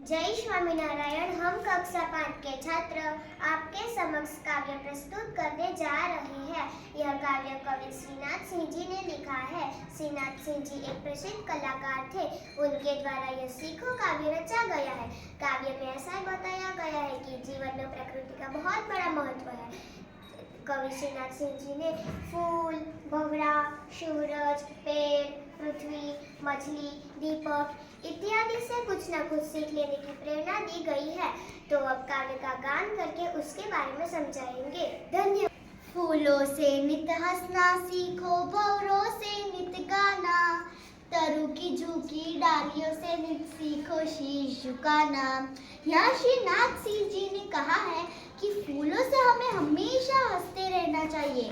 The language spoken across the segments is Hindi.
जय स्वामीनारायण। हम कक्षा 5 के छात्र आपके समक्ष काव्य प्रस्तुत करने जा रहे हैं। यह काव्य कवि श्रीनाथ सिंह जी ने लिखा है। श्रीनाथ सिंह जी एक प्रसिद्ध कलाकार थे। उनके द्वारा यह सीखो काव्य रचा गया है। काव्य में ऐसा बताया गया है कि जीवन में प्रकृति का बहुत बड़ा महत्व है। कवि श्रीनाथ सिंह जी ने फूल, भंवरा, सूरज, पेड़, पृथ्वी, मछली, दीपक इत्यादि से कुछ न कुछ सीख लेने की प्रेरणा दी गई है। तो अब काव्य का गान करके उसके बारे में समझाएंगे। धन्यवाद। फूलों से नित हंसना सीखो, भंवरों से नित गाना, तरु की झुकी डालियों से नित सीखो शीश झुकाना। यहाँ श्रीनाथ सिंह जी ने कहा है कि फूलों से हमें हमेशा हंसते रहना चाहिए।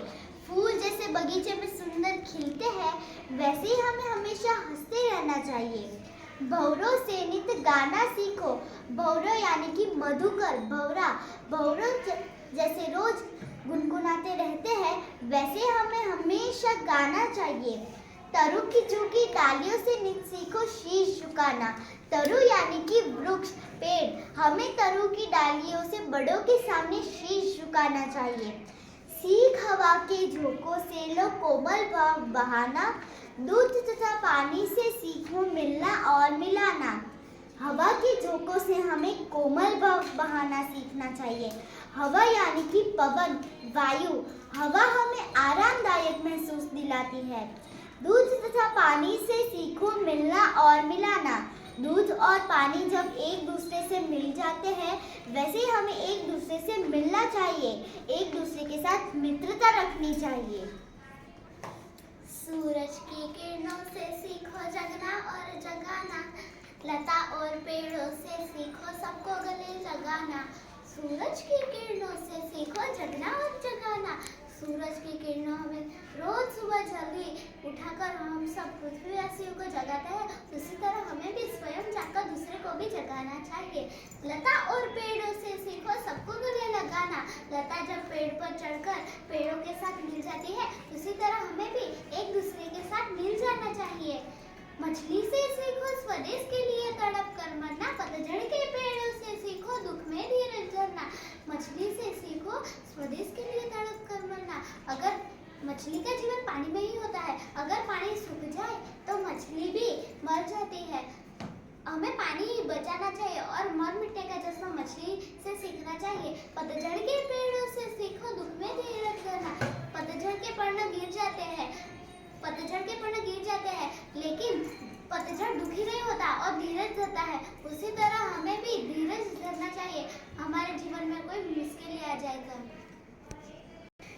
फूल जैसे बगीचे में सुंदर खिलते हैं, वैसे ही हमें हमेशा हंसते रहना चाहिए। भंवरों से नित गाना सीखो, भंवरों यानी कि मधुकर, भंवरा, भंवरों जैसे रोज गुनगुनाते रहते हैं, वैसे हमें हमेशा गाना चाहिए। तरु की झुकी डालियों से नित सीखो शीश झुकाना। तरु यानी कि वृक्ष, पेड़, हमें तरु की डालियों से बड़ों के सामने शीश झुकाना चाहिए। सीख हवा के झोंकों से लो कोमल भाव बहाना, दूध तथा पानी से सीखो मिलना और मिलाना। हवा के झोंकों से हमें कोमल भाव बहाना सीखना चाहिए। हवा यानी कि पवन, वायु। हवा हमें आरामदायक महसूस दिलाती है। दूध तथा पानी से सीखो मिलना और मिलाना। दूध और पानी जब एक दूसरे से मिल जाते हैं, वैसे ही हमें एक दूसरे से मिलना चाहिए, एक दूसरे के साथ मित्रता रखनी चाहिए। सूरज की किरणों से सीखो जगना और जगाना, लता और पेड़ों से सीखो सबको गले लगाना। सूरज की किरणों से सीखो जगना और जगाना। सूरज की किरणों में रोज सुबह जल्दी उठाकर हम सब पृथ्वीवासियों को जगाते हैं, उसी तरह हमें भी स्वयं जाकर दूसरे को भी जगाना चाहिए। लता और पेड़ों से सीखो सबको गले लगाना। लता जब पेड़ पर चढ़कर पेड़ों के साथ मिल जाती है, उसी तरह हमें भी एक दूसरे के साथ मिल जाना चाहिए। मछली से सीखो स्वदेश के लिए तड़प कर मरना। पतझड़ के पेड़ों से सीखो दुख में धीरज धरना। मछली से सीखो स्वदेश के लिए तड़प कर मरना। अगर मछली का जीवन पानी में ही होता है, अगर पानी सूख जाए तो मछली भी मर जाती है। हमें पानी बचाना चाहिए और मर मिटने का जज्बा मछली से सीखना चाहिए। पतझड़ के पेड़ों से सीखो दुख में धीरज धरना। पतझड़ के पर्ण गिर जाते हैं, पतझड़ के पर्ण गिर जाते हैं, लेकिन पतझड़ दुखी नहीं होता और धीरज धरता है। उसी तरह हमें भी धीरज धरना चाहिए, हमारे जीवन में कोई मुश्किल आ जाए तो।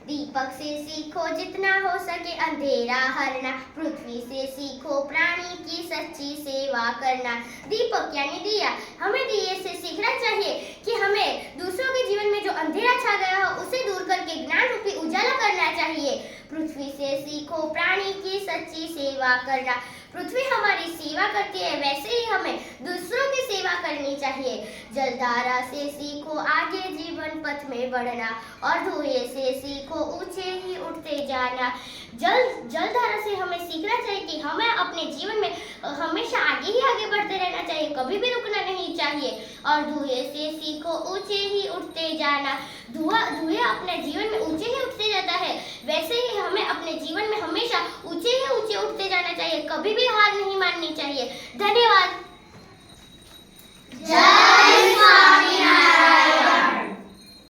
दीपक से सीखो जितना हो सके अंधेरा हरना। पृथ्वी से सीखो प्राणी की सच्ची सेवा करना। दीपक यानी दिया, हमें दिए से सीखना चाहिए कि हमें दूसरों के जीवन में जो अंधेरा छा गया हो उसे दूर करके ज्ञान रूपी उजाला करना चाहिए। पृथ्वी से सीखो प्राणी की सच्ची सेवा करना। पृथ्वी हमारी सेवा करती है, वैसे ही हमें दूसरों की सेवा करनी चाहिए। जलधारा से सीखो आगे जीवन पथ में बढ़ना और धुएं से सीखो ऊंचे ही उठते जाना। जलधारा से हमें सीखना चाहिए कि हमें अपने जीवन में हमेशा आगे ही आगे बढ़ते रहना चाहिए, कभी भी रुकना नहीं चाहिए। और धुएं से सीखो ऊंचे ही उठते जाना। धुएं अपने जीवन में ऊंचे ही उठते जाता है, वैसे ही हमें अपने जीवन में हमेशा ऊंचे ही ऊंचे उठते जाना चाहिए, कभी भी हार नहीं माननी चाहिए। धन्यवाद।